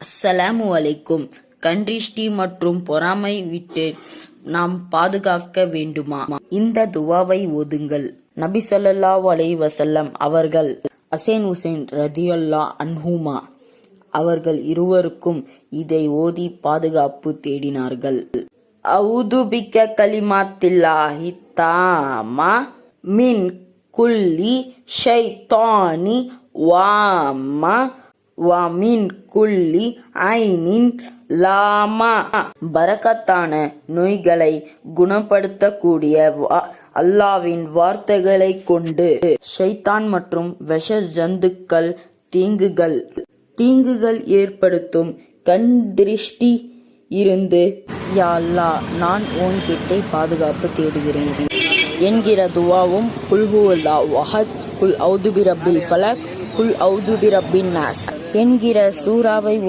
அஸ்ஸலாமு அலைக்கும். கண்திஷ்டி மற்றும் பொறாமை விட்டு நாம் பாதுகாக்க வேண்டுமா? இந்த துவாவை ஓதுங்கள். நபி ஸல்லல்லாஹு அலைஹி வஸல்லம் அவர்கள் ஹசன் ஹுசைன் ரதியல்லாஹு அன்ஹுமா அவர்கள் இருவருக்கும் இதை ஓதி பாதுகாப்பு தேடினார்கள். அஊது பிக்க கலிமாத்தில்லாஹி தாமா மின் குல்லி ஷைத்தானி வாமா வமின் குல்லி ஐனின் லாமா. பரக்கத்தான நோய்களை குணப்படுத்தக்கூடிய அல்லாவின் வார்த்தைகளை கொண்டு ஷைத்தான் மற்றும் விஷ ஜந்துக்கள் தீங்குகள் ஏற்படுத்தும் கண் திருஷ்டி இருந்து யா அல்லாஹ் நான் உன்கிட்ட பாதுகாப்பு தேடுகிறேன் என்கிற துவாவும் குல் ஹுவல்லாஹு அஹத், குல் அஊது பிரப்பில் ஃபலக், குல் அஊது பிரப்பின் நாஸ் என்கிற சூறாவை